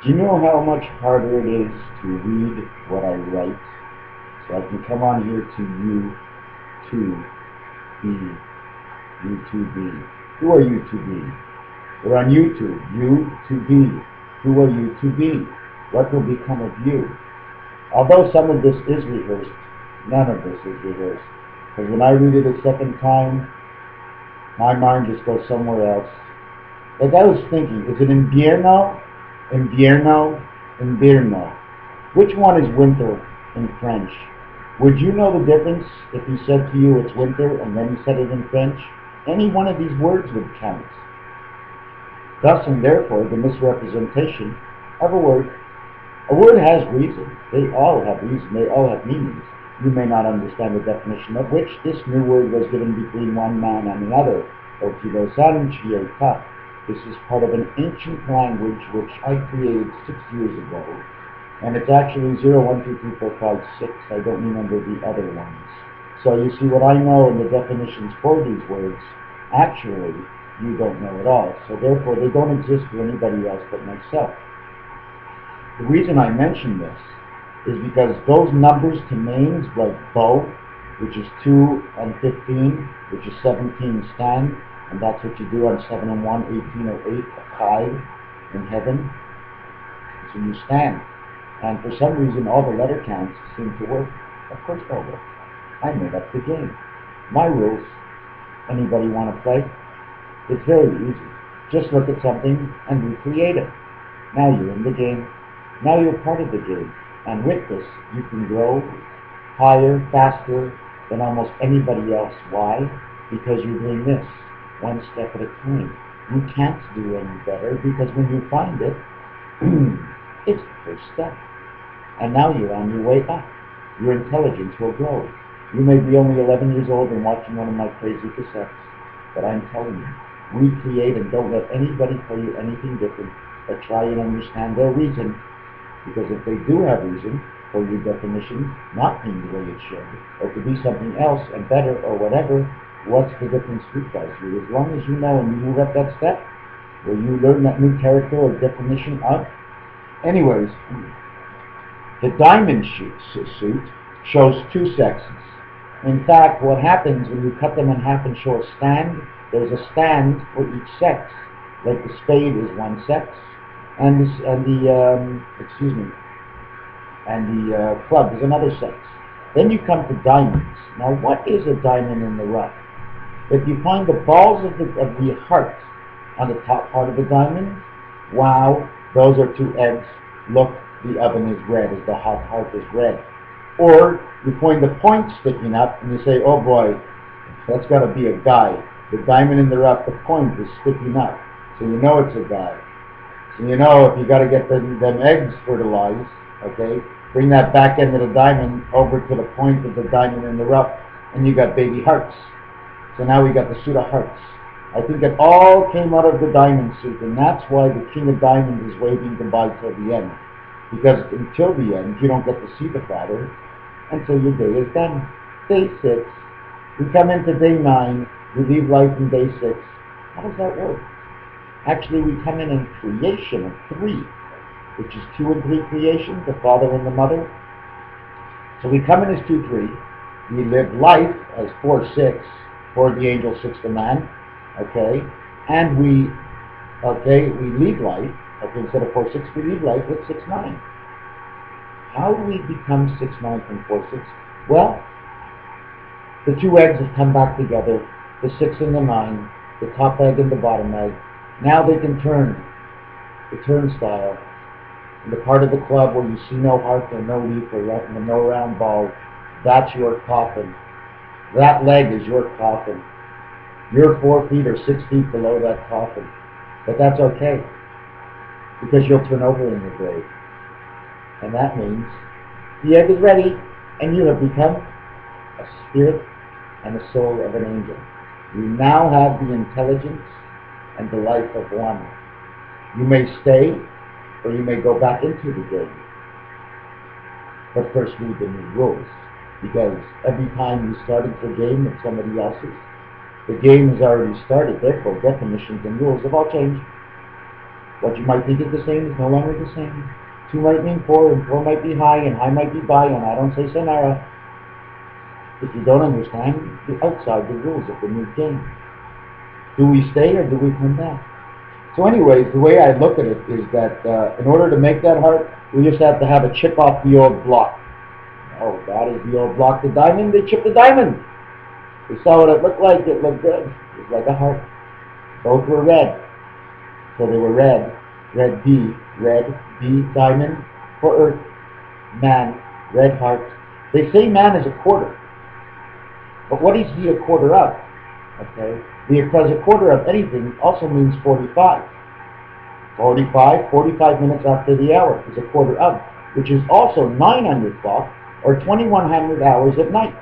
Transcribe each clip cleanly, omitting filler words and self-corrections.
Do you know how much harder it is to read what I write? So I can come on here to you to be, you to be. Who are you to be? We're on YouTube. You to be. Who are you to be? What will become of you? Although some of this is rehearsed, none of this is rehearsed. Because when I read it a second time, my mind just goes somewhere else. Like I was thinking, is it invierno? Invierno? Invierno. Which one is winter in French? Would you know the difference if he said to you it's winter and then he said it in French? Any one of these words would count. Thus and therefore the misrepresentation of a word. A word has reason. They all have reason. They all have meanings. You may not understand the definition of which this new word was given between one man and another. Okido-san chieta. This is part of an ancient language which I created 6 years ago. And it's actually 0, 1, 2, 3, 4, 5, 6. I don't remember the other ones. So you see what I know in the definitions for these words, actually, you don't know at all. So therefore, they don't exist for anybody else but myself. The reason I mention this is because those numbers to names like Bo, which is 2 and 15, which is 17 stand, and that's what you do on 7 and 1, 18 or 8, a 5 in heaven. So you stand. And for some reason, all the letter counts seem to work. Of course they'll work. I made up the game. My rules. Anybody want to play? It's very easy. Just look at something and recreate it. Now you're in the game. Now you're part of the game. And with this, you can grow higher, faster than almost anybody else. Why? Because you're doing this, one step at a time. You can't do any better because when you find it, it's the first step. And now you're on your way up. Your intelligence will grow. You may be only 11 years old and watching one of my crazy cassettes, but I'm telling you, recreate and don't let anybody tell you anything different, but try and understand their reason. Because if they do have reason for your definition not being the way it should, or to be something else and better or whatever, what's the difference because you? As long as you know and you move up that step, where you learn that new character or definition of. Anyways, the diamond suit shows two sexes. In fact, what happens when you cut them in half and show a stand, there's a stand for each sex. Like the spade is one sex, and the club is another sex. Then you come to diamonds. Now, what is a diamond in the rough? If you find the balls of the heart on the top part of the diamond, wow, those are two eggs. Look, the oven is red, as the hot heart is red. Or you find the point sticking up, and you say, oh boy, that's got to be a guy. The diamond in the rough, the point is sticking up. So you know it's a guy. So you know if you got to get them eggs fertilized, okay, bring that back end of the diamond over to the point of the diamond in the rough, and you got baby hearts. So now we got the suit of hearts. I think it all came out of the diamond suit, and that's why the king of diamonds is waving goodbye till the end. Because until the end, you don't get to see the Father until your day is done. Day 6. We come into day 9. We leave life in day 6. How does that work? Actually, we come in creation of 3, which is 2 and 3 creation, the Father and the Mother. So we come in as 2, 3. We live life as 4, 6, 4 the angel, 6 the man. Okay? And we leave life. Okay, instead of 4, 6, we leave life with 6, 9. How do we become 6, 9 from 4, 6? Well, the 2 eggs have come back together, the 6 and the 9, the top egg and the bottom egg. Now they can turn, the turnstile, and the part of the club where you see no heart or no leaf or no round ball, that's your coffin. That leg is your coffin. You're 4 feet or 6 feet below that coffin. But that's okay, because you'll turn over in your grave. And that means the egg is ready, and you have become a spirit and a soul of an angel. You now have the intelligence and the life of one. You may stay, or you may go back into the game. But first read the new rules, because every time you start into a game with somebody else's, the game has already started, therefore definitions and rules have all changed. What you might think is the same is no longer the same. 2 might mean 4, and 4 might be high, and high might be by, and I don't say Sonara. If you don't understand, you're outside the rules of the new game. Do we stay or do we come back? So anyways, the way I look at it is that in order to make that heart, we just have to have a chip off the old block. Oh, that is the old block. The diamond, they chipped the diamond. They saw what it looked like. It looked good. It was like a heart. Both were red. So they were red. Red B, diamond for earth. Man, red heart. They say man is a quarter. But what is he a quarter of? Okay? Because a quarter of anything also means 45. 45 minutes after the hour is a quarter of, which is also 9 on your clock, or 2100 hours at night.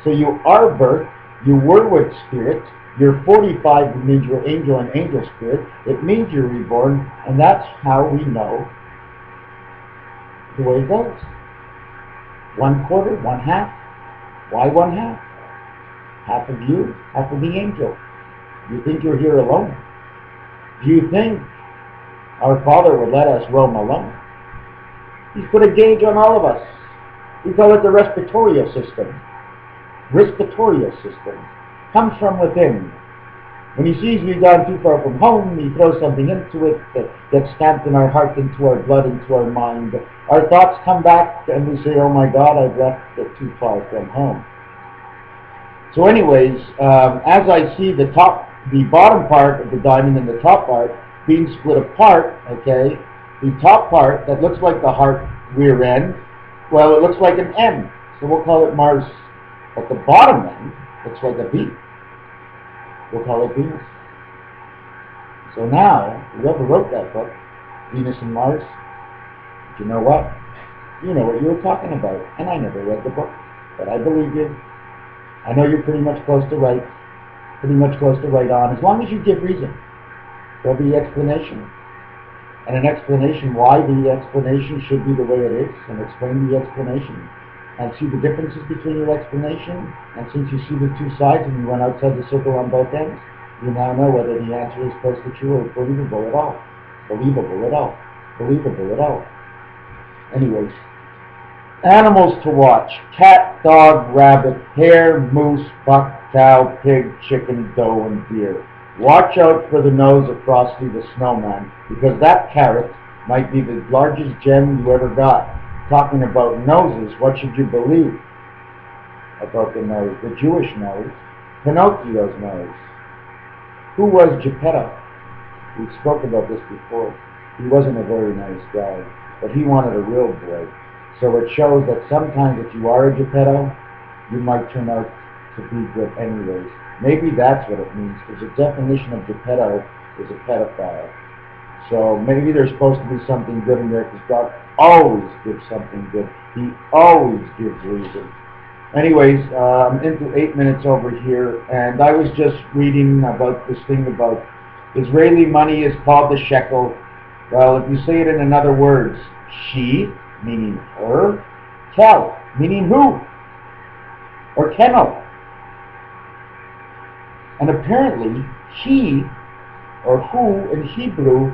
So you are birth, you were with spirit, you're 45 means you're angel and angel spirit, it means you're reborn, and that's how we know the way it goes. 1/4, 1/2. Why 1/2? Half of you, half of the angel. You think you're here alone? Do you think our Father would let us roam alone? He's put a gauge on all of us. We call it the respiratory system. Respiratory system comes from within. When he sees we've gone too far from home, he throws something into it that gets stamped in our heart, into our blood, into our mind. Our thoughts come back and we say, oh my God, I've left it too far from home. So anyways, as I see the bottom part of the diamond and the top part being split apart, okay, the top part that looks like the heart rear end, well, it looks like an M, so we'll call it Mars. But the bottom end looks like a V. We'll call it Venus. So now, whoever wrote that book, Venus and Mars, you know what? You know what you were talking about. And I never read the book, but I believe you. I know you're pretty much close to right. Pretty much close to right on. As long as you give reason, there'll be explanation. And an explanation why the explanation should be the way it is, and explain the explanation. And see the differences between your explanation, and since you see the two sides and you went outside the circle on both ends, you now know whether the answer is close to true or believable at all. Believable at all. Believable at all. Anyways, animals to watch: cat, dog, rabbit, hare, moose, buck, cow, pig, chicken, doe, and deer. Watch out for the nose of Frosty the Snowman, because that carrot might be the largest gem you ever got. Talking about noses, what should you believe about the nose? The Jewish nose, Pinocchio's nose. Who was Geppetto? We spoke about this before. He wasn't a very nice guy, but he wanted a real boy. So it shows that sometimes if you are a Geppetto, you might turn out to be good anyways. Maybe that's what it means, because the definition of Geppetto is a pedophile. So maybe there's supposed to be something good in there, because God always gives something good. He always gives reason. Anyways, I'm into 8 minutes over here, and I was just reading about this thing about Israeli money is called the shekel. Well, if you say it in other words, she, meaning her, kel, meaning who, or kennel. And apparently, he, or who in Hebrew,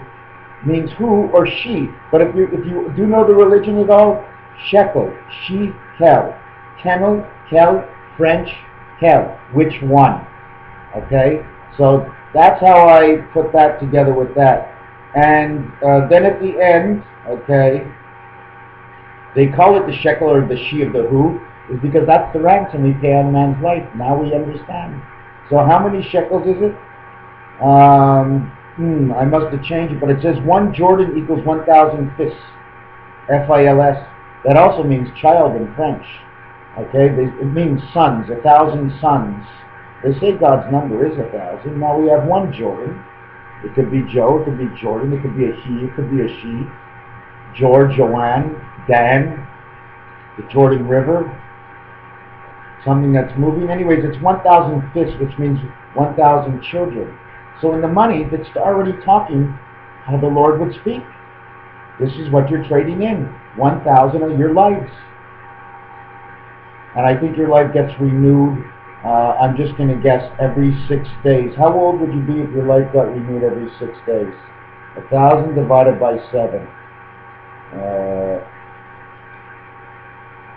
means who or she. But if you do know the religion at all, shekel, she, kel, kennel, kel, French, kel, which one? Okay, so that's how I put that together with that. And then at the end, okay, they call it the shekel or the she of the who, is because that's the ransom we pay on man's life. Now we understand. So how many shekels is it? I must have changed it, but it says 1 Jordan equals 1,000 fils, F-I-L-S. That also means child in French. Okay, it means sons, 1,000 sons. They say God's number is 1,000. Now we have 1 Jordan. It could be Joe, it could be Jordan, it could be a he, it could be a she. George, Joanne, Dan, the Jordan River, something that's moving. Anyways, it's 1,000 fils, which means 1,000 children. So in the money, it's already talking how the Lord would speak. This is what you're trading in, 1,000 of your lives. And I think your life gets renewed, I'm just going to guess, every 6 days. How old would you be if your life got renewed every 6 days? 1,000 divided by 7.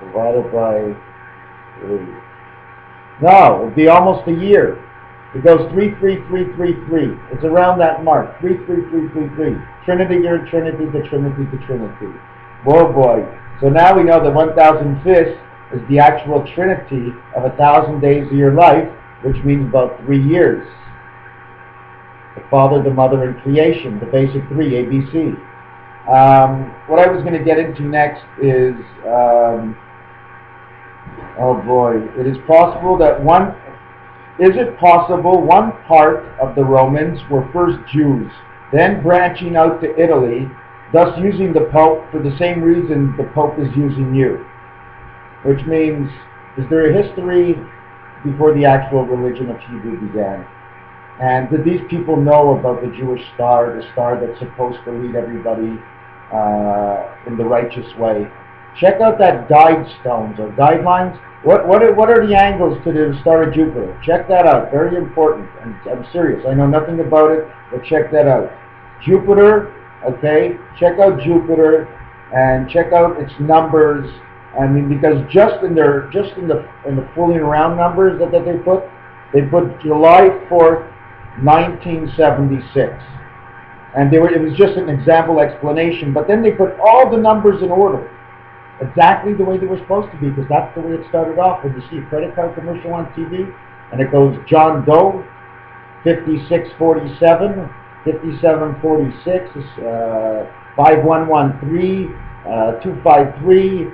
Divided by 3. No, it'd be almost a year. It goes 33333. It's around that mark. 33333. Trinity to Trinity to Trinity to Trinity. Oh boy. So now we know that 1,005th is the actual Trinity of 1,000 days of your life, which means about 3 years. The Father, the Mother, and creation. The basic 3, ABC. What I was going to get into next is, oh boy, it is possible that one part of the Romans were first Jews, then branching out to Italy, thus using the Pope for the same reason the Pope is using you? Which means, is there a history before the actual religion of Hebrew began? And did these people know about the Jewish star, the star that's supposed to lead everybody in the righteous way? Check out that guide stones or guidelines. What are the angles to the star of Jupiter? Check that out. Very important. I'm serious. I know nothing about it, but check that out. Jupiter, okay? Check out Jupiter and check out its numbers. I mean, because just in the fooling around numbers that they put July 4th, 1976. And it was just an example explanation, but then they put all the numbers in order. Exactly the way they were supposed to be, because that's the way it started off. When you see a credit card commercial on TV, and it goes John Doe, 5647, 5746, 5113, 253,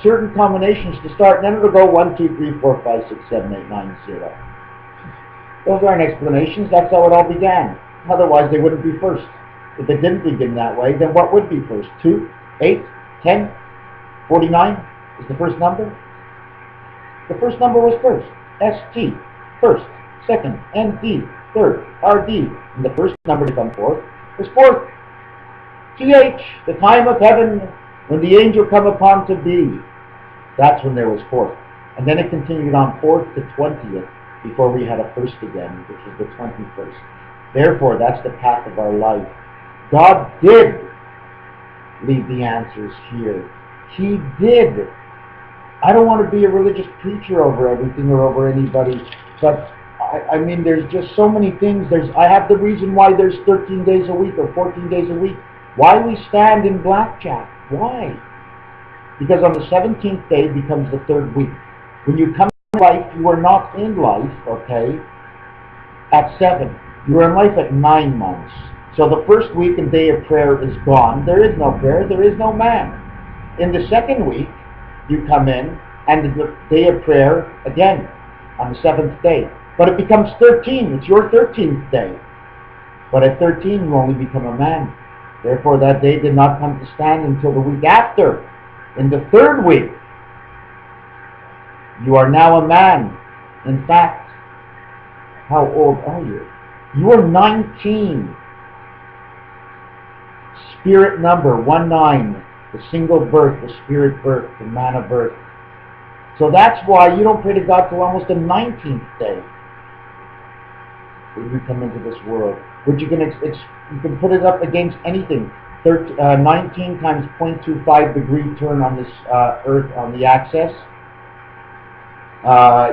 certain combinations to start, and then it'll go 1, 2, 3, 4, 5, 6, 7, 8, 9, 0. Those aren't explanations. That's how it all began. Otherwise, they wouldn't be first. If it didn't begin that way, then what would be first? 2, 8, 10, 49 is the first number. The first number was first. ST, first. Second, ND, third. RD, and the first number to come forth was fourth. TH, the time of heaven, when the angel come upon to be. That's when there was fourth. And then it continued on 4th to 20th before we had a first again, which was the 21st. Therefore, that's the path of our life. God did leave the answers here. He did. I don't want to be a religious preacher over everything or over anybody, but I mean, there's just so many things. I have the reason why there's 13 days a week or 14 days a week. Why we stand in blackjack? Why? Because on the 17th day becomes the 3rd week. When you come to life, you are not in life, okay, at 7. You are in life at 9 months. So the first week and day of prayer is gone. There is no prayer. There is no man. In the 2nd week, you come in, and the day of prayer, again, on the 7th day. But it becomes 13. It's your 13th day. But at 13, you only become a man. Therefore, that day did not come to stand until the week after. In the 3rd week, you are now a man. In fact, how old are you? You are 19. Spirit number 19. The single birth, the spirit birth, the man of birth. So that's why you don't pray to God till almost the 19th day when you come into this world. Which you can put it up against anything. 19 times 0.25 degree turn on this earth on the axis.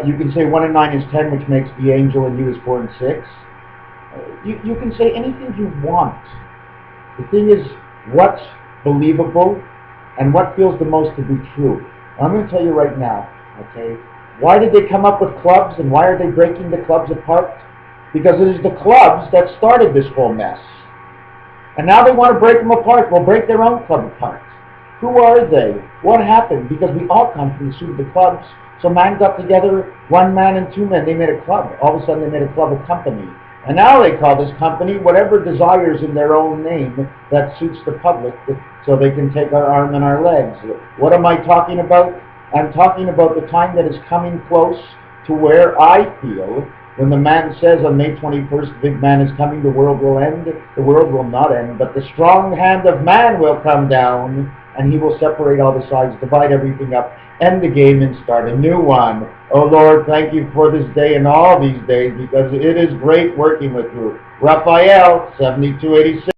You can say 1 and 9 is 10, which makes the angel and you is 4 and 6. You can say anything you want. The thing is, what's believable and what feels the most to be true. I'm going to tell you right now, okay? Why did they come up with clubs and why are they breaking the clubs apart? Because it is the clubs that started this whole mess. And now they want to break them apart. Well, break their own club apart. Who are they? What happened? Because we all come from the clubs. So man got together, 1 man and 2 men, they made a club. All of a sudden they made a club, a company. And now they call this company whatever desires in their own name that suits the public, so they can take our arm and our legs. What am I talking about? I'm talking about the time that is coming close to where I feel when the man says on May 21st, the big man is coming, the world will end. The world will not end, but the strong hand of man will come down, and he will separate all the sides, divide everything up, end the game, and start a new one. Oh Lord, thank you for this day and all these days, because it is great working with you. Raphael, 7286.